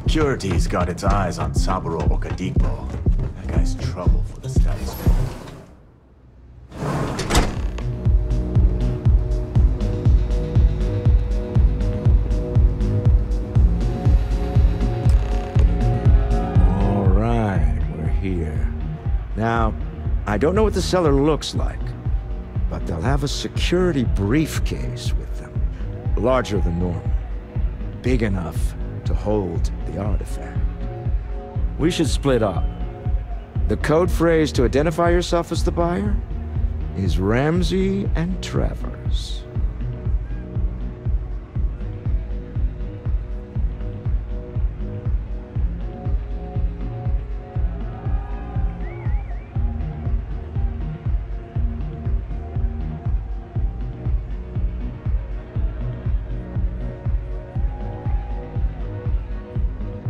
Security's got its eyes on Saburo Okadikpo. That guy's trouble for the status quo. All right, we're here. Now, I don't know what the cellar looks like, but they'll have a security briefcase with them. Larger than normal. Big enough to hold the artifact. We should split up. The code phrase to identify yourself as the buyer is Ramsey and Travers.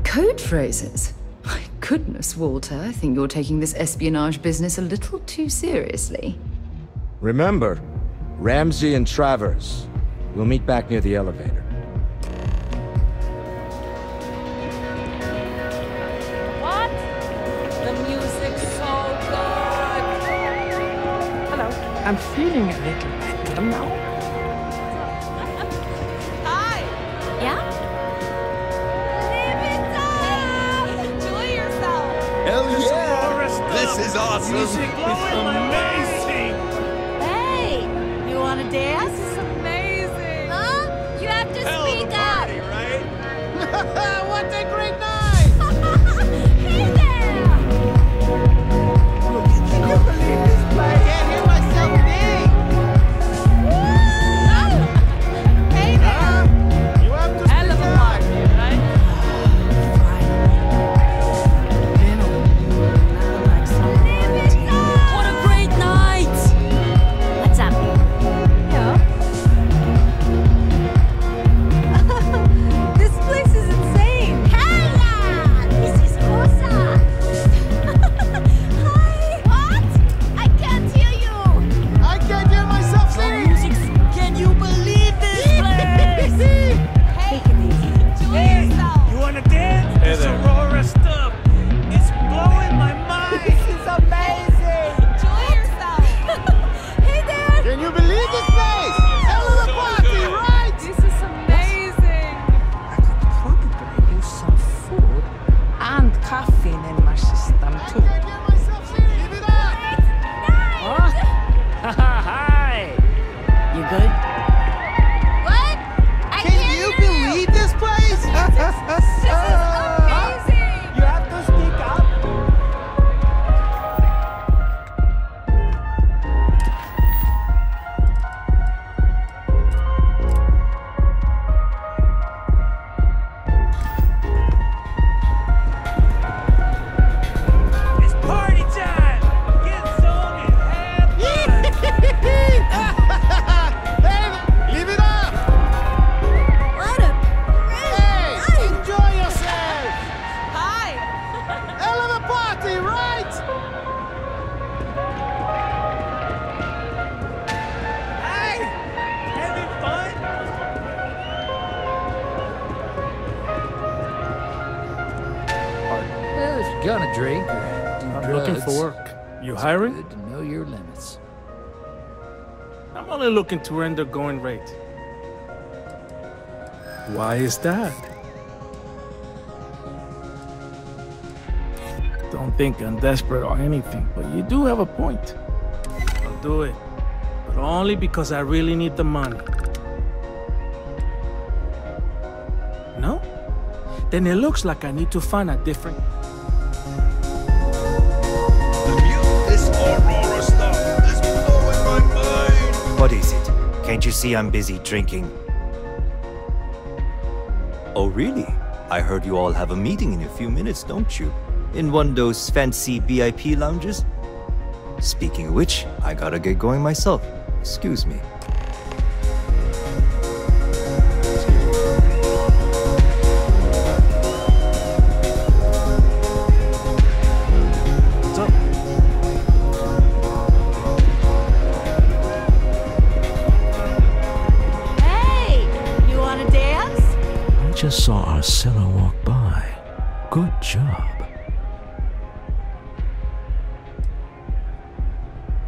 Code phrases? My goodness, Walter, I think you're taking this espionage business a little too seriously. Remember, Ramsey and Travers. We'll meet back near the elevator. What? The music's so good. Hello. I'm feeling a little better now. Hi. Yeah? Hell yeah! This is awesome! Music amazing! Hey! You wanna dance? This is amazing. Huh? You have to speak up! Right? What a great night! Hey there! Can you believe this place? I can't hear myself think! Hey there! You have to Hell speak of a up! party, right? What a great night! What's up? This place is insane. Hella! This is Rosa! Hi! What? I can't hear you! I can't hear myself sing! Can you believe this place? Hey, enjoy yourself. You wanna dance? Hey This there. Aurora stuff. It's blowing my mind. This is amazing. Enjoy yourself. Hey there! Can you believe this place? Hell of a party, right? This is amazing. I could probably use some food and caffeine in my system too. I can't hear myself sing. Leave it on. Hi! You good? What? I Can can't you hear believe this place? This is amazing. You have to speak up. It's party time. Get some and have fun. Hey, leave it up. What a great Hey, night! enjoy yourself. Hi. Hell of a party, right? Hey, having fun? Well, if you're gonna drink or do I'm looking drugs, for work. You hiring? good to know your limits. I'm only looking to render going rate. Why is that? Don't think I'm desperate or anything, but you do have a point. I'll do it, but only because I really need the money. No? Then it looks like I need to find a different... This Aurora stuff is blowing my mind! What is it? Can't you see I'm busy drinking? Oh, really? I heard you all have a meeting in a few minutes, don't you? In one of those fancy VIP lounges? Speaking of which, I gotta get going myself. Excuse me. What's up? Hey! You wanna dance? I just saw Arcilla walk by. Good job.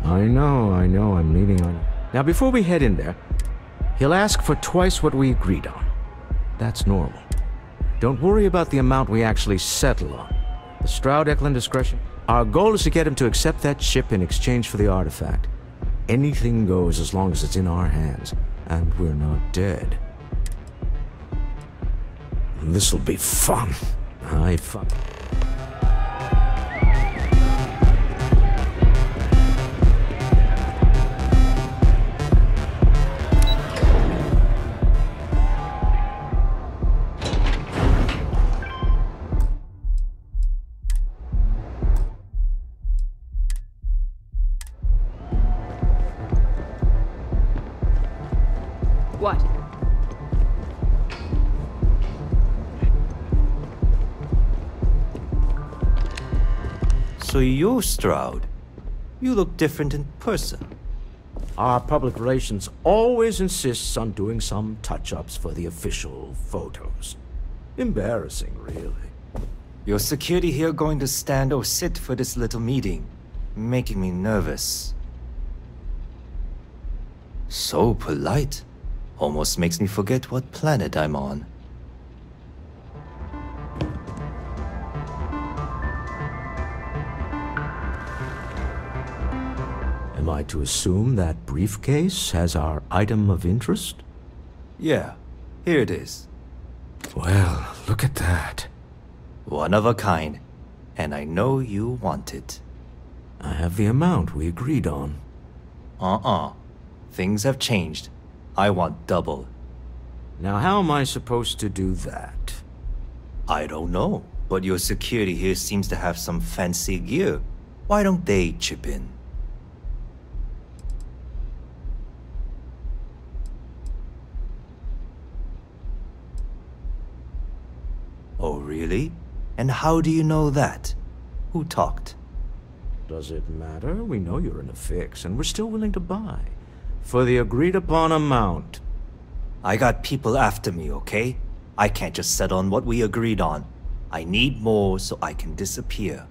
I know, I'm leaning on you. Now, before we head in there, he'll ask for twice what we agreed on. That's normal. Don't worry about the amount we actually settle on. The Stroud-Eklund discretion. Our goal is to get him to accept that ship in exchange for the artifact. Anything goes as long as it's in our hands, and we're not dead. This'll be fun. Fun. What? So you're Stroud. You look different in person. Our public relations always insists on doing some touch-ups for the official photos. Embarrassing, really. Your security here going to stand or sit for this little meeting, making me nervous. So polite. Almost makes me forget what planet I'm on. Am I to assume that briefcase has our item of interest? Yeah, here it is. Well, look at that. One of a kind, and I know you want it. I have the amount we agreed on. Things have changed. I want double. Now, how am I supposed to do that? I don't know, but your security here seems to have some fancy gear. Why don't they chip in? Oh, really? And how do you know that? Who talked? Does it matter? We know you're in a fix, and we're still willing to buy. For the agreed-upon amount. I got people after me, okay? I can't just settle on what we agreed on. I need more so I can disappear.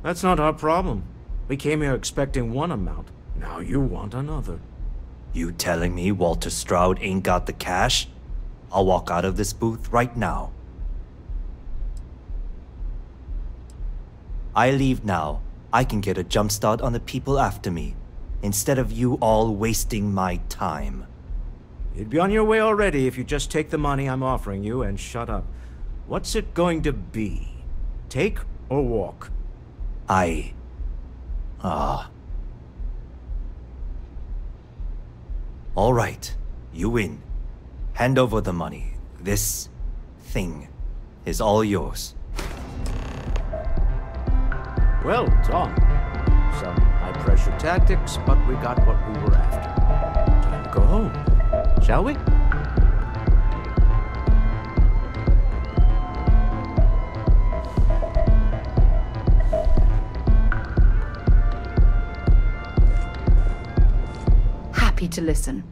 That's not our problem. We came here expecting one amount. Now you want another. You telling me Walter Stroud ain't got the cash? I'll walk out of this booth right now. I leave now. I can get a jump start on the people after me, instead of you all wasting my time. You'd be on your way already if you just take the money I'm offering you and shut up. What's it going to be? Take or walk? All right, you win. Hand over the money. This thing is all yours. Well done. Some high-pressure tactics, but we got what we were after. Time to go home, shall we? Happy to listen.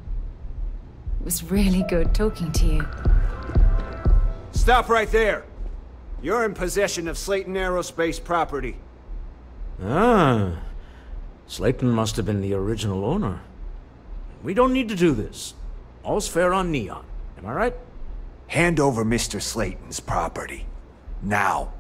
It was really good talking to you. Stop right there. You're in possession of Slayton Aerospace property. Ah, Slayton must have been the original owner. We don't need to do this. All's fair on Neon. Am I right? Hand over Mr. Slayton's property. Now.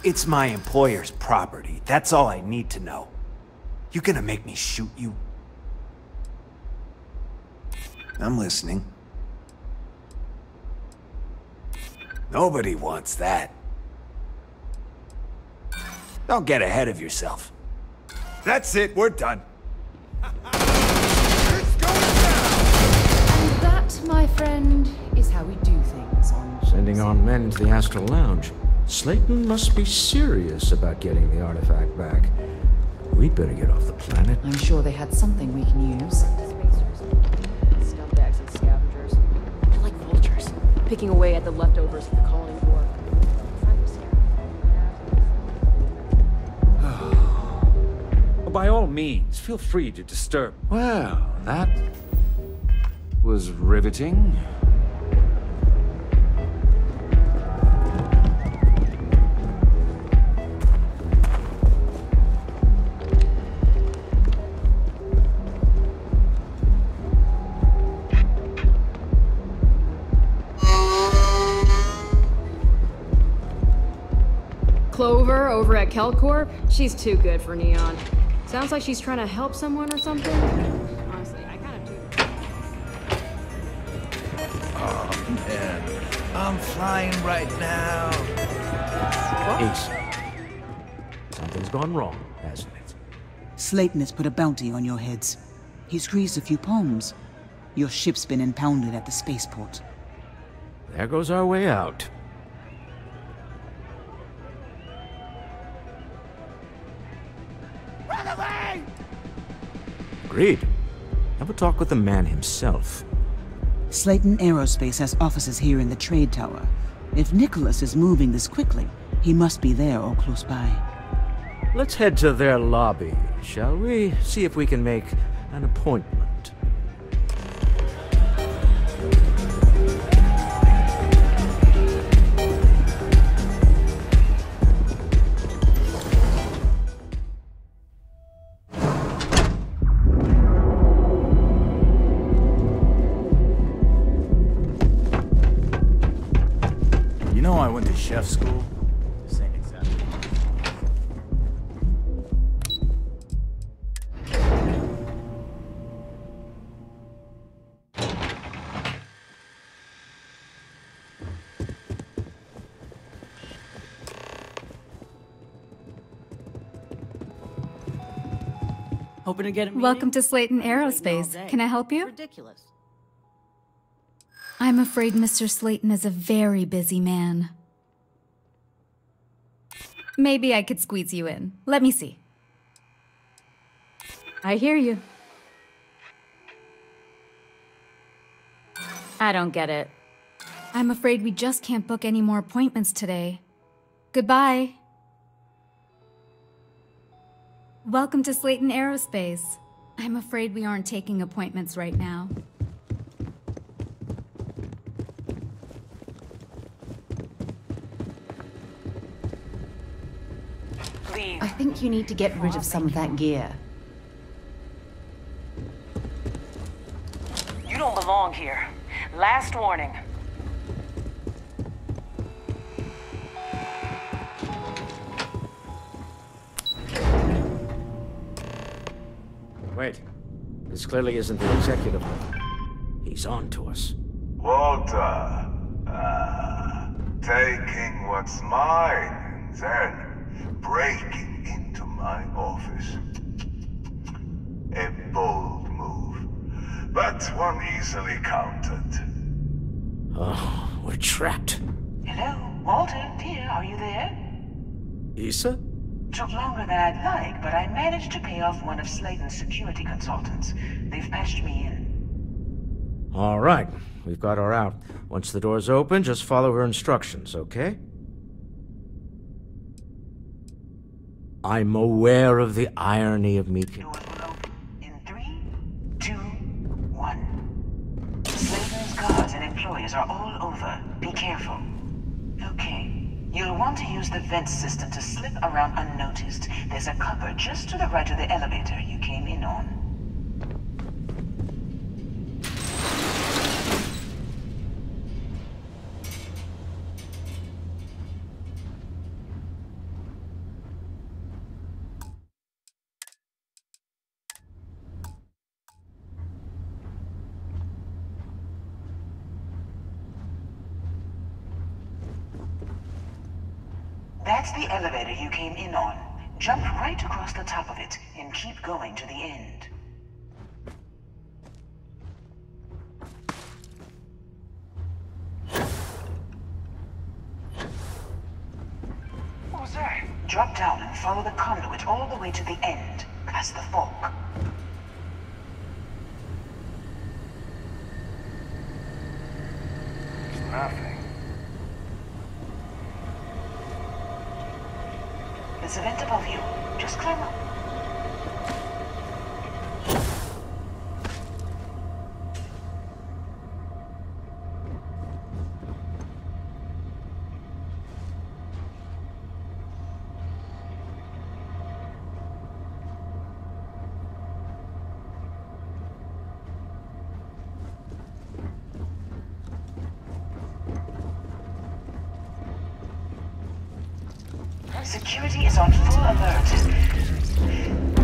It's my employer's property. That's all I need to know. You gonna make me shoot you? I'm listening. Nobody wants that. Don't get ahead of yourself. That's it, we're done. It's going down! And that, my friend, is how we do things on... Sending our men into the Astral Lounge. Slayton must be serious about getting the artifact back. We'd better get off the planet. I'm sure they had something we can use. Scumbags and scavengers. They're like vultures, picking away at the leftovers of the colony war. By all means, feel free to disturb. Well, that was riveting. Clover over at Kelcorp? She's too good for Neon. Sounds like she's trying to help someone or something. Honestly, I kind of do. Oh, man. I'm flying right now. Ace. Something's gone wrong, hasn't it? Slayton has put a bounty on your heads. He's greased a few palms. Your ship's been impounded at the spaceport. There goes our way out. Run away! Agreed. Have a talk with the man himself. Slayton Aerospace has offices here in the trade tower. If Nicholas is moving this quickly, he must be there or close by. Let's head to their lobby, shall we? See if we can make an appointment. You know I went to chef school? This ain't exactly. Hoping to get a meeting? Welcome to Slayton Aerospace. Can I help you? Ridiculous. I'm afraid Mr. Slayton is a very busy man. Maybe I could squeeze you in. Let me see. I hear you. I don't get it. I'm afraid we just can't book any more appointments today. Goodbye. Welcome to Slayton Aerospace. I'm afraid we aren't taking appointments right now. I think you need to get rid of some of that gear. You don't belong here. Last warning. Wait. This clearly isn't the executive. He's on to us. Walter. Taking what's mine, and then breaking into my office. A bold move, but one easily countered. Oh, we're trapped. Hello, Walter, dear, are you there? Issa? Took longer than I'd like, but I managed to pay off one of Slayton's security consultants. They've patched me in. All right. We've got her out. Once the door's open, just follow her instructions, okay? I'm aware of the irony of meeting. In 3, 2, 1. Slayton's guards and employees are all over. Be careful. Okay. You'll want to use the vent system to slip around unnoticed. There's a cupboard just to the right of the elevator you came in on. That's the elevator you came in on. Jump right across the top of it and keep going to the end. What was that? Drop down and follow the conduit all the way to the end, past the fork. It's nothing. There's a vent above you. Just climb up. Security is on full alert.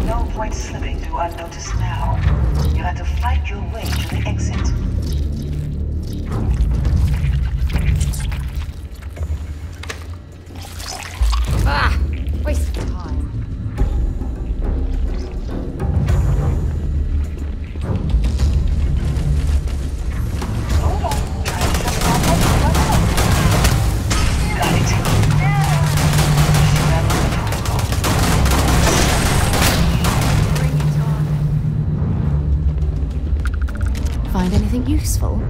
No point slipping through unnoticed now. You'll have to fight your way to the exit. Ah! Waste of time. Find anything useful?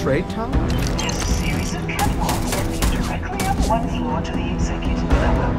Trade tower? There's a series of catwalks that lead directly up one floor to the executive level.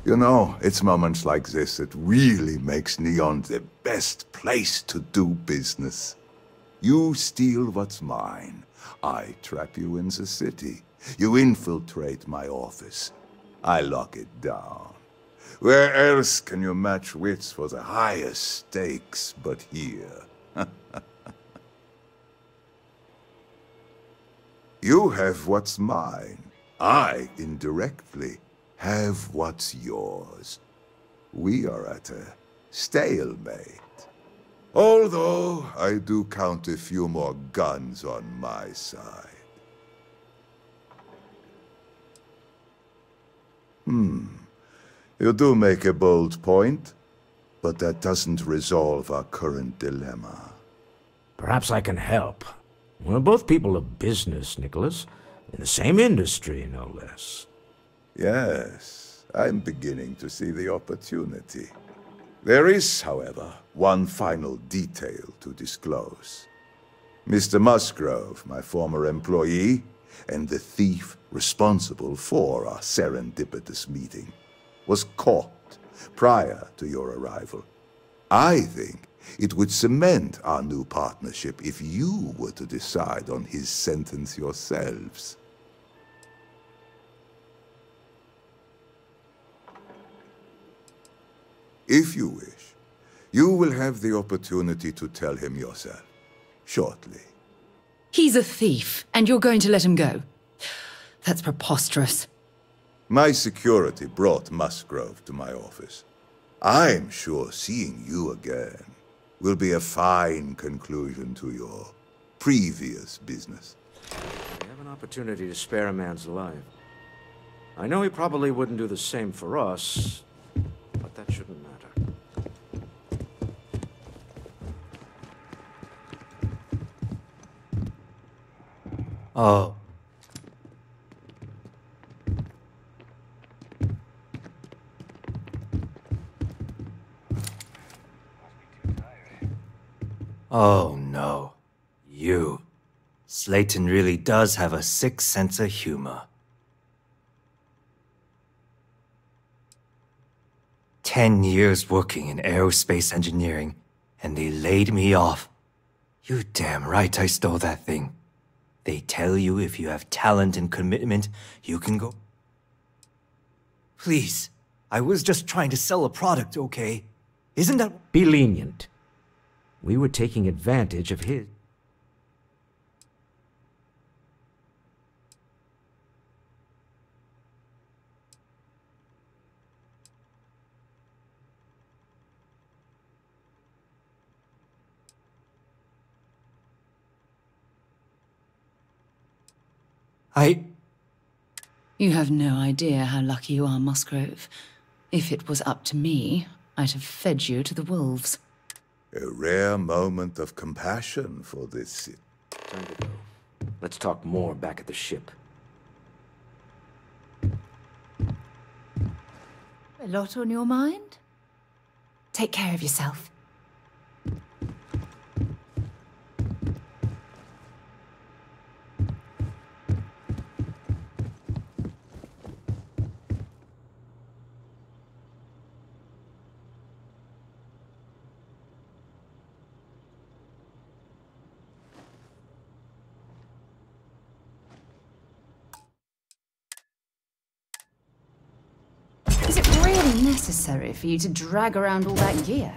You know, it's moments like this that really makes Neon the best place to do business. You steal what's mine. I trap you in the city. You infiltrate my office. I lock it down. Where else can you match wits for the highest stakes but here? You have what's mine. I, indirectly, have what's yours. We are at a stalemate. Although, I do count a few more guns on my side. You do make a bold point, but that doesn't resolve our current dilemma. Perhaps I can help. We're both people of business, Nicholas. In the same industry, no less. Yes, I'm beginning to see the opportunity. There is, however, one final detail to disclose. Mr. Musgrove, my former employee, and the thief responsible for our serendipitous meeting, was caught prior to your arrival. I think it would cement our new partnership if you were to decide on his sentence yourselves. If you wish, you will have the opportunity to tell him yourself, shortly. He's a thief, and you're going to let him go. That's preposterous. My security brought Musgrove to my office. I'm sure seeing you again will be a fine conclusion to your previous business. We have an opportunity to spare a man's life. I know he probably wouldn't do the same for us, but that shouldn't matter. Oh. Oh no. You. Slayton really does have a sick sense of humor. 10 years working in aerospace engineering, and they laid me off. You damn right I stole that thing. They tell you if you have talent and commitment, you can go. Please, I was just trying to sell a product, okay? Isn't that— Be lenient. We were taking advantage of his. You have no idea how lucky you are, Musgrove. If it was up to me, I'd have fed you to the wolves. A rare moment of compassion for this city. Time to go. Let's talk more back at the ship. A lot on your mind? Take care of yourself. Is it really necessary for you to drag around all that gear?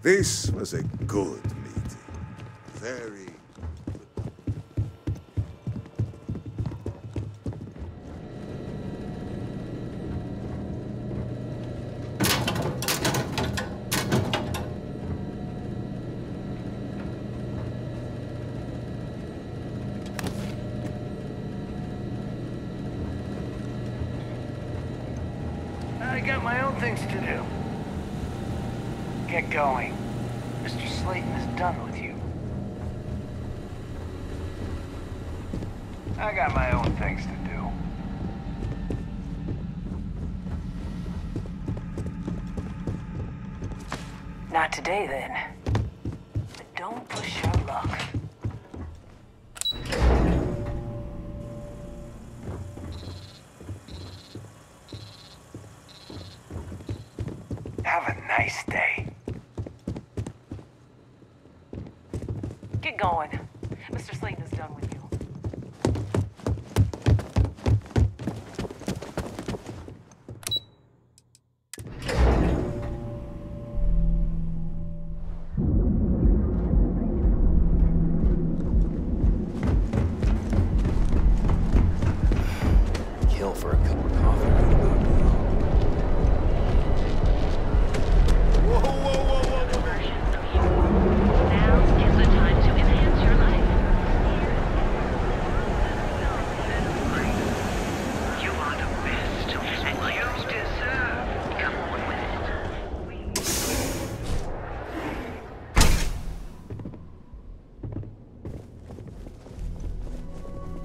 This was a good meeting. Very. got my own things to do. Get going. Mr. Slayton is done with you. I got my own things to do. Not today, then. But don't push your luck. Have a nice day. Get going. Mr. Slayton is done with you. Kill for a cup of coffee right about now.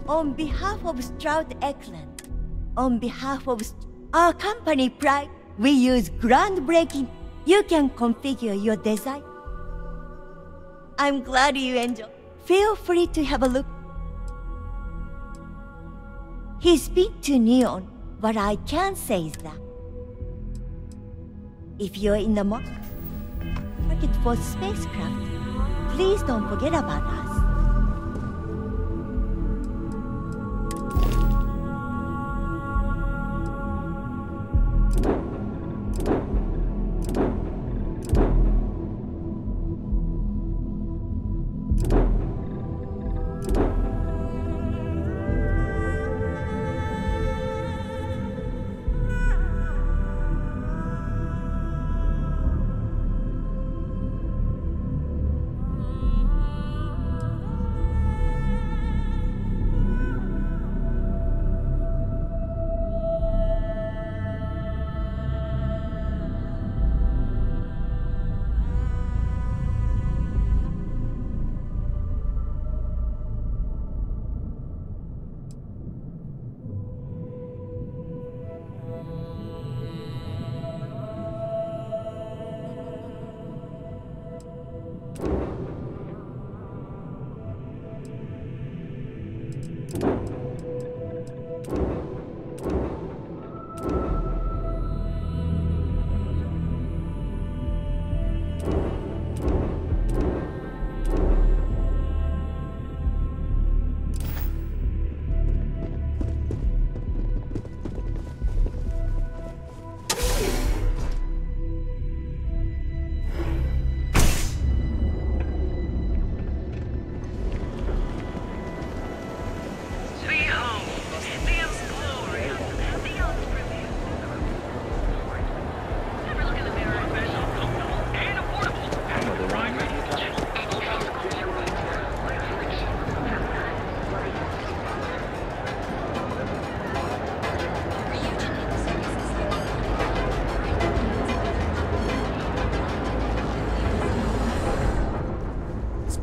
On behalf of TheChanClan, on behalf of our company pride, we use groundbreaking. You can configure your design. I'm glad you enjoy. Feel free to have a look. He's been to Neon. What I can say is that if you're in the market for spacecraft, please don't forget about us.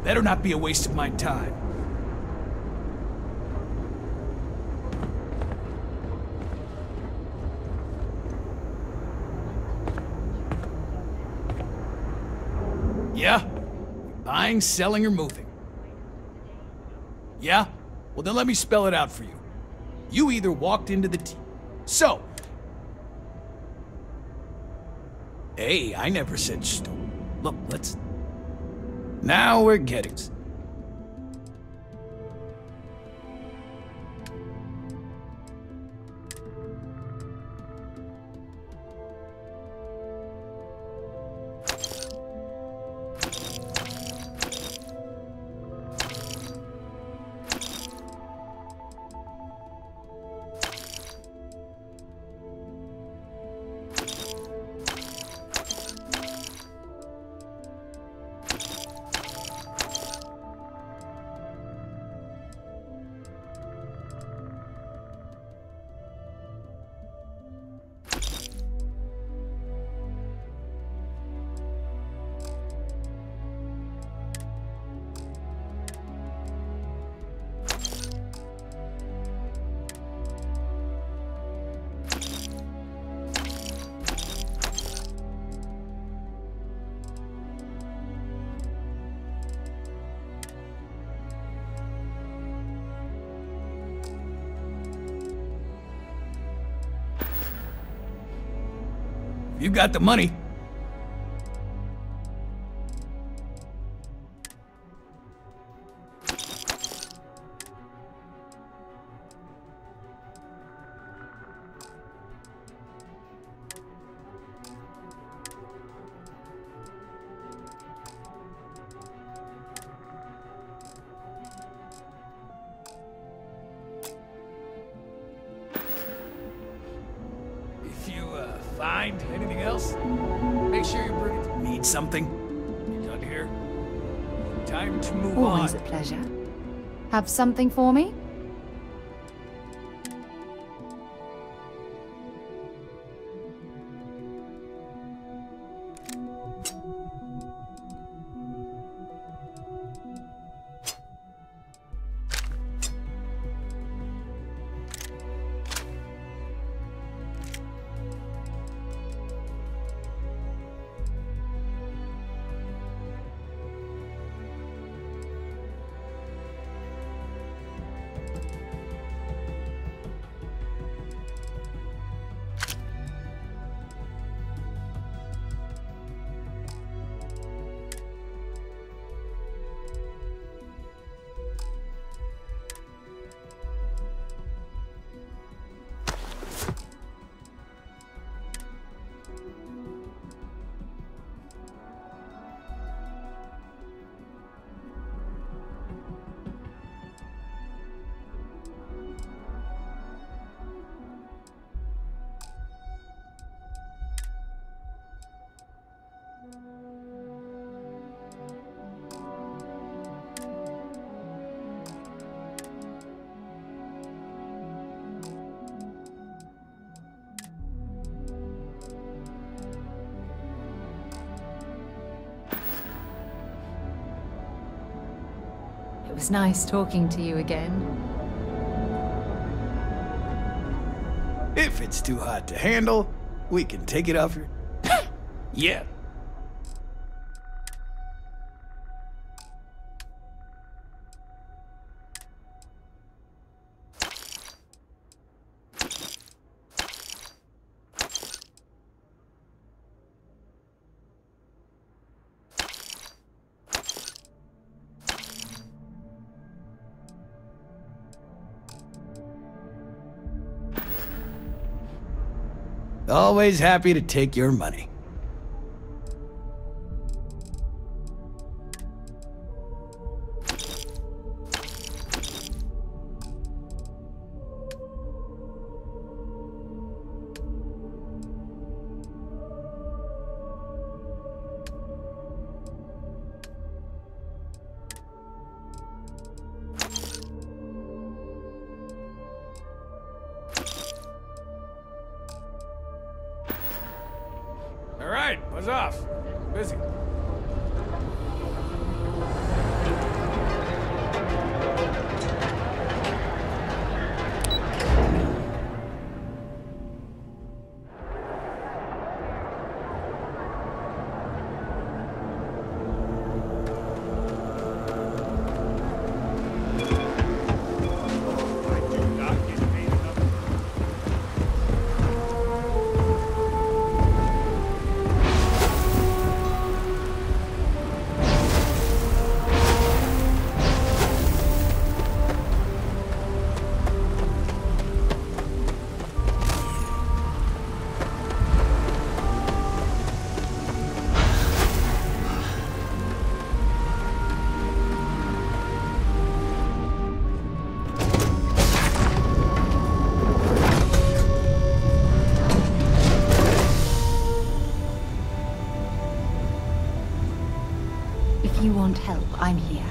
Better not be a waste of my time. Yeah? Buying, selling, or moving? Yeah? Well, then let me spell it out for you. You either walked into the So... Hey, I never said Look, let's... Now we're getting... You got the money. Find anything else? Make sure you bring it. Need something? You done here? Time to move on. Always a pleasure. Have something for me? It was nice talking to you again. If it's too hot to handle, we can take it off your... Yeah. Always happy to take your money. All right, buzz off. Busy. If you want help, I'm here.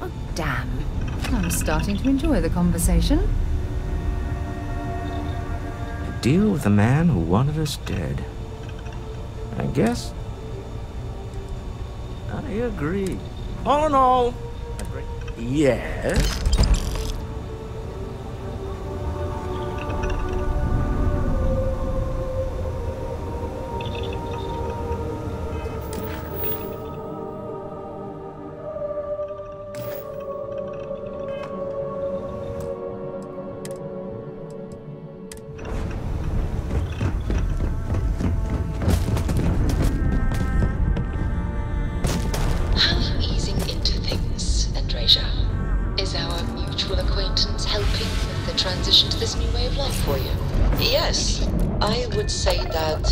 Oh, damn. I'm starting to enjoy the conversation. To deal with the man who wanted us dead. I guess I agree. All in all, yes. transition to this new way of life for you? Yes, I would say that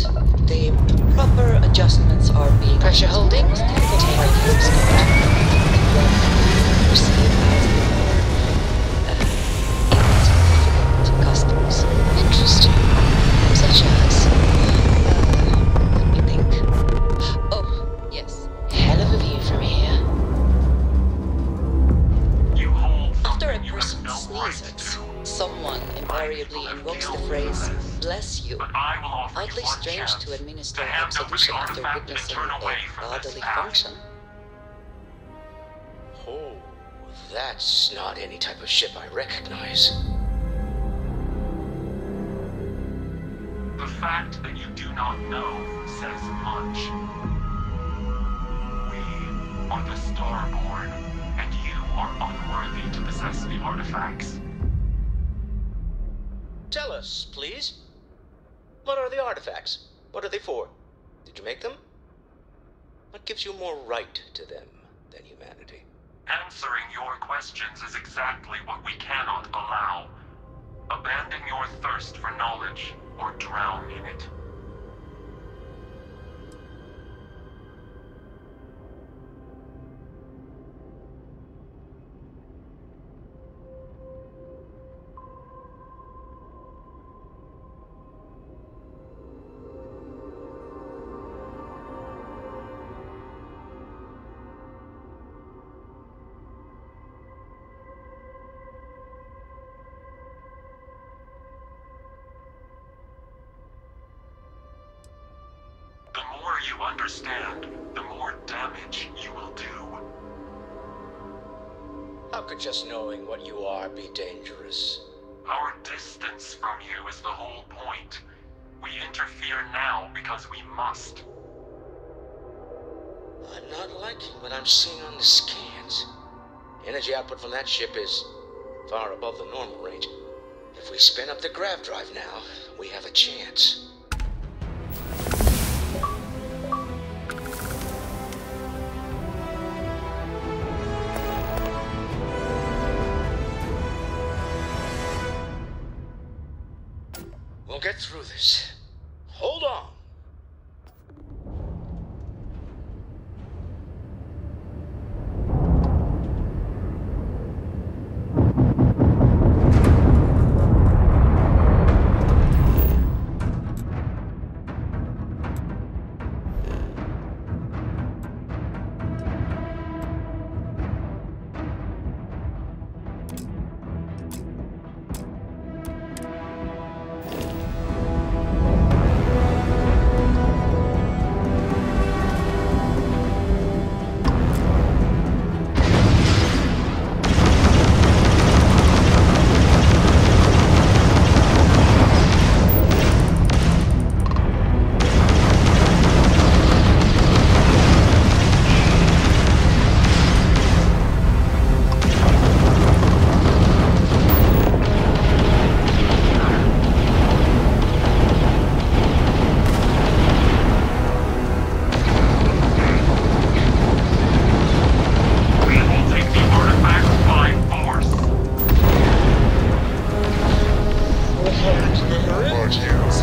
the proper adjustments are being... Pressure holding? Insignificant customs. Interesting. Such as... let me think. Oh, yes. Hell of a view from here. After a person sneezes, someone invariably invokes the phrase, "Bless you." Oddly strange to administer absolution after witnessing a bodily function. Oh, that's not any type of ship I recognize. The fact that you do not know says much. We are the Starborn, and you are unworthy to possess the artifacts. Tell us, please. What are the artifacts? What are they for? Did you make them? What gives you more right to them than humanity? Answering your questions is exactly what we cannot allow. Abandon your thirst for knowledge, or drown in it. The more you understand, the more damage you will do. How could just knowing what you are be dangerous? Our distance from you is the whole point. We interfere now because we must. I'm not liking what I'm seeing on the scans. Energy output from that ship is far above the normal range. If we spin up the grav drive now, we have a chance. We'll get through this. Hold on.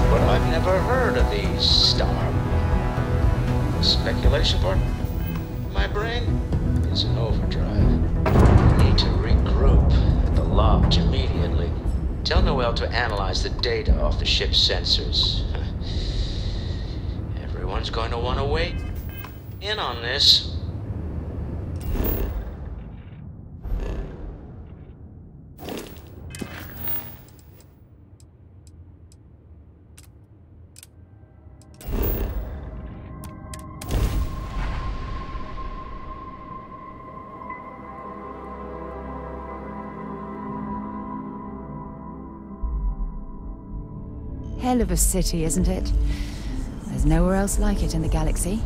But I've never heard of these Starborn. Speculation part? My brain is in overdrive. I need to regroup at the lodge immediately. Tell Noel to analyze the data off the ship's sensors. Everyone's going to want to weigh in on this. Hell of a city, isn't it? There's nowhere else like it in the galaxy.